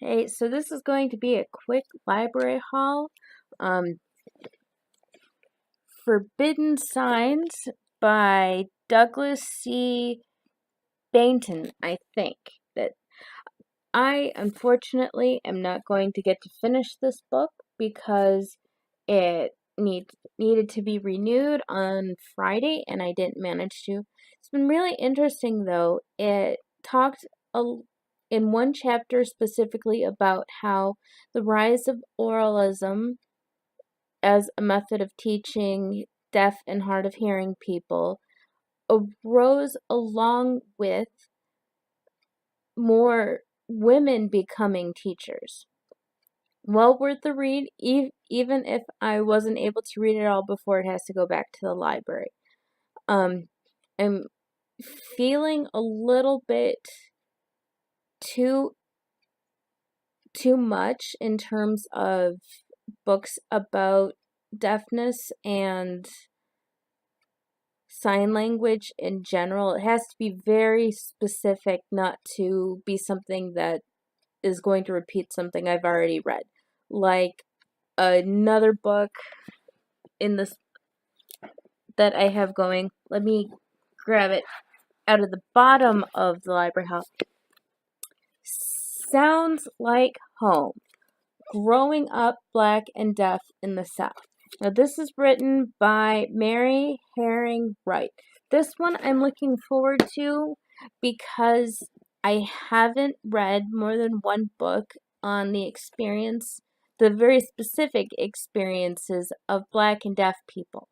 Hey, so this is going to be a quick library haul. Um, Forbidden Signs by Douglas C. Bainton, I think. That I unfortunately am not going to get to finish this book because it needed to be renewed on Friday and I didn't manage to. It's been really interesting though. It talked a, in one chapter specifically about how the rise of oralism as a method of teaching deaf and hard of hearing people arose along with more women becoming teachers. Well worth the read, even if I wasn't able to read it all before it has to go back to the library. I'm feeling a little bit too much in terms of books about deafness and sign language in general. It has to be very specific, not to be something that is going to repeat something I've already read. Like another book in this that I have going. Let me grab it out of the bottom of the library house. Sounds Like Home. Growing Up Black and Deaf in the South. Now, this is written by Mary Herring Wright. This one I'm looking forward to because I haven't read more than one book on the very specific experiences of Black and Deaf people.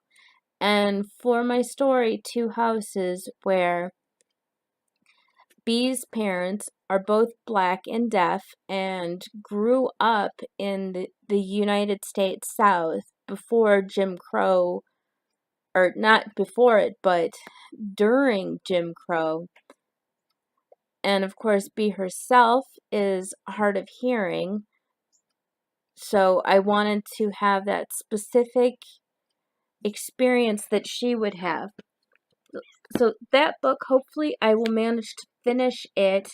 And for my story, Two Houses, where B's parents are both Black and deaf and grew up in the United States South before Jim Crow, or not before it, but during Jim Crow. And of course, B herself is hard of hearing, so I wanted to have that specific experience that she would have. So that book, hopefully I will manage to finish it.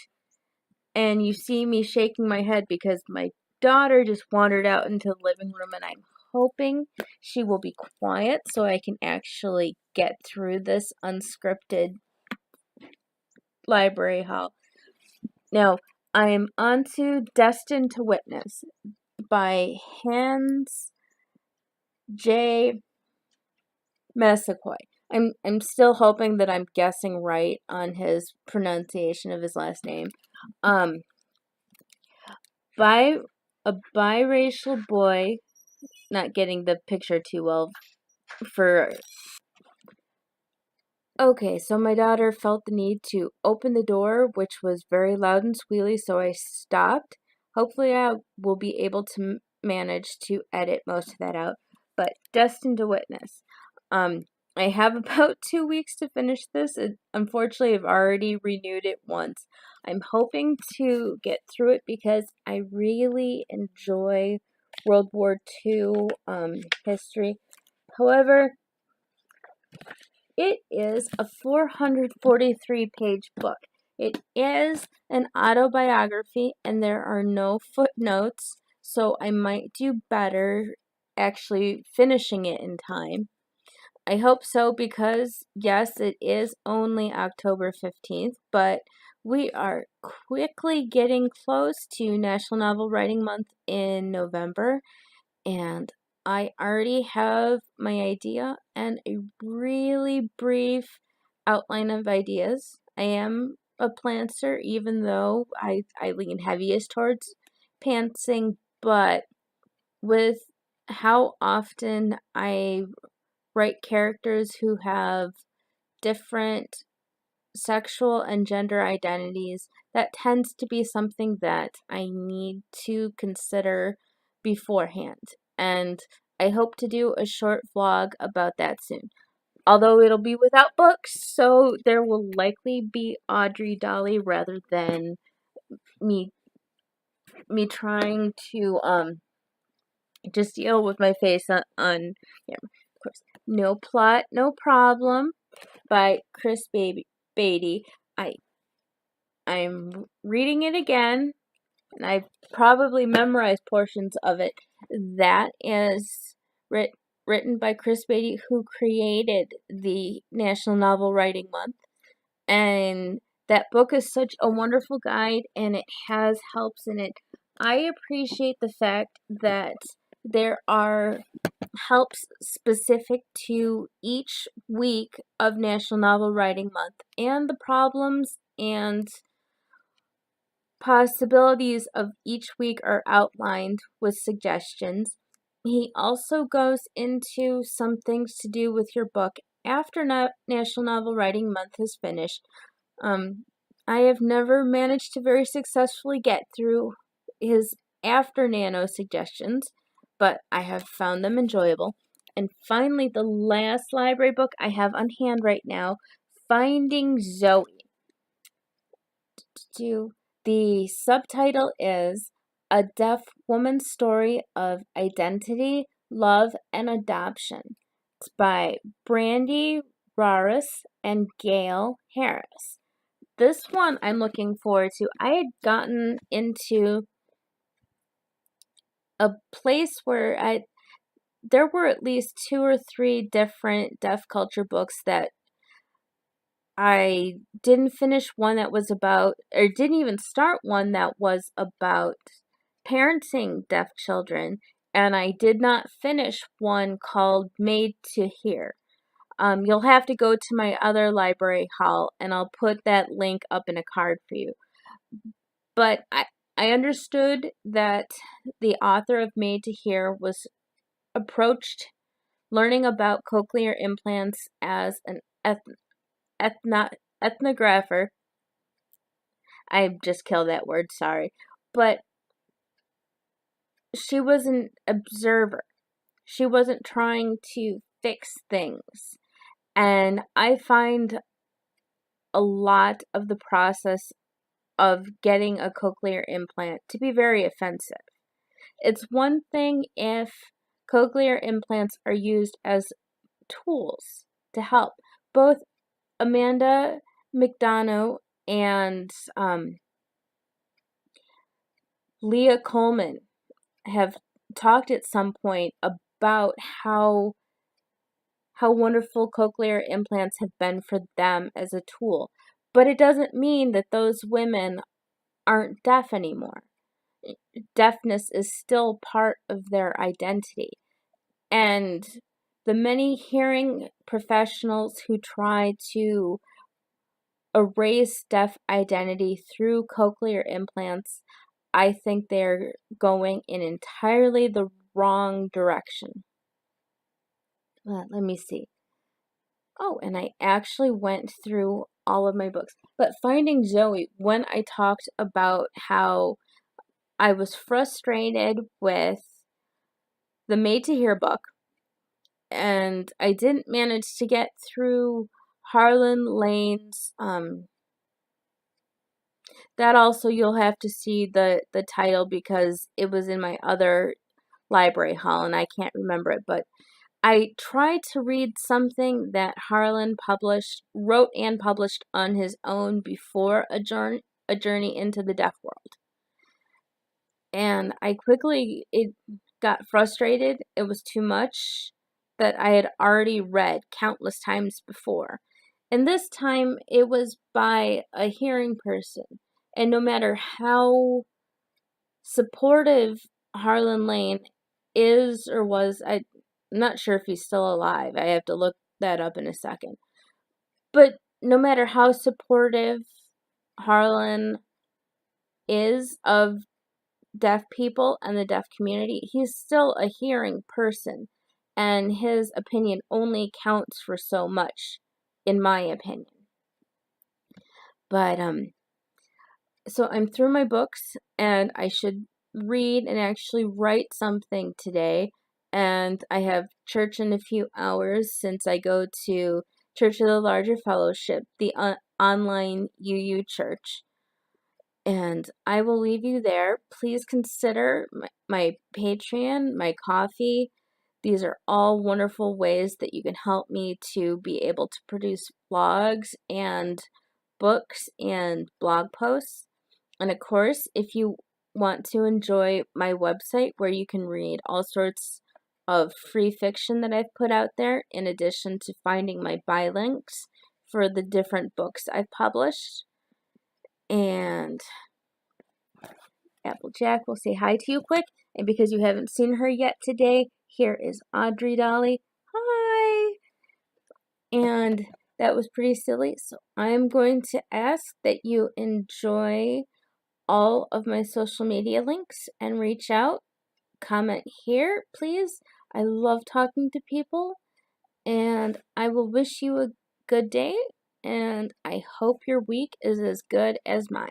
And you see me shaking my head because my daughter just wandered out into the living room, and I'm hoping she will be quiet so I can actually get through this unscripted library haul. Now, I'm on to Destined to Witness by Hans J. Messacoy. I'm still hoping that I'm guessing right on his pronunciation of his last name. By a biracial boy, not getting the picture too well for. Okay, so my daughter felt the need to open the door, which was very loud and squealy, so I stopped. Hopefully I will be able to manage to edit most of that out. But Destined to Witness. I have about 2 weeks to finish this. Unfortunately, I've already renewed it once. I'm hoping to get through it because I really enjoy World War II history. However, it is a 443-page book. It is an autobiography, and there are no footnotes, so I might do better actually finishing it in time. I hope so because, yes, it is only October 15th, but we are quickly getting close to National Novel Writing Month in November, and I already have my idea and a really brief outline of ideas. I am a plantser, even though I lean heaviest towards pantsing, but with how often I write characters who have different sexual and gender identities, that tends to be something that I need to consider beforehand. And I hope to do a short vlog about that soon. Although it'll be without books, so there will likely be Audrey Dolly rather than me trying to just deal with my face on yeah, of course. No Plot, No Problem by Chris Beatty. I'm reading it again. and I've probably memorized portions of it. That is written by Chris Beatty, who created the National Novel Writing Month. And that book is such a wonderful guide, and it has helps in it. I appreciate the fact that there are helps specific to each week of National Novel Writing Month, and the problems and possibilities of each week are outlined with suggestions. He also goes into some things to do with your book after National Novel Writing Month is finished. I have never managed to very successfully get through his after Nano suggestions, but I have found them enjoyable. And finally, the last library book I have on hand right now, Finding Zoe. The subtitle is A Deaf Woman's Story of Identity, Love, and Adoption. It's by Brandy Raris and Gail Harris. This one I'm looking forward to. I had gotten into a place where there were at least 2 or 3 different deaf culture books that I didn't finish one that was about, or didn't even start one that was about parenting deaf children, and I did not finish one called Made to Hear. You'll have to go to my other library haul, and I'll put that link up in a card for you. But I understood that the author of Made to Hear was approached learning about cochlear implants as an ethnographer. I just killed that word, sorry. But she was an observer. She wasn't trying to fix things. And I find a lot of the process of getting a cochlear implant to be very offensive. It's one thing if cochlear implants are used as tools to help. Both Amanda McDonough and Leah Coleman have talked at some point about how wonderful cochlear implants have been for them as a tool. But it doesn't mean that those women aren't deaf anymore. Deafness is still part of their identity. And the many hearing professionals who try to erase deaf identity through cochlear implants, I think they're going in entirely the wrong direction. Let me see. Oh, and I actually went through all of my books. But Finding Zoe, when I talked about how I was frustrated with the Made to Hear book, and I didn't manage to get through Harlan Lane's, that also you'll have to see the title because it was in my other library haul and I can't remember it, but I tried to read something that Harlan wrote and published on his own before A Journey into the Deaf World. And I it got frustrated. It was too much that I had already read countless times before. And this time it was by a hearing person. And no matter how supportive Harlan Lane is or was, I'm not sure if he's still alive. I have to look that up in a second. But no matter how supportive Harlan is of deaf people and the deaf community, he's still a hearing person. And his opinion only counts for so much, in my opinion. But, so I'm through my books, and I should read and actually write something today. And I have church in a few hours since I go to Church of the Larger Fellowship, the online UU church. And I will leave you there. Please consider my Patreon, my Ko-fi. These are all wonderful ways that you can help me to be able to produce blogs and books and blog posts. And of course, if you want to enjoy my website where you can read all sorts of free fiction that I've put out there, in addition to finding my buy links for the different books I've published. And Applejack will say hi to you quick. And because you haven't seen her yet today, here is Audrey Dolly. Hi! And that was pretty silly. So I'm going to ask that you enjoy all of my social media links and reach out. Comment here, please. I love talking to people. And I will wish you a good day. And I hope your week is as good as mine.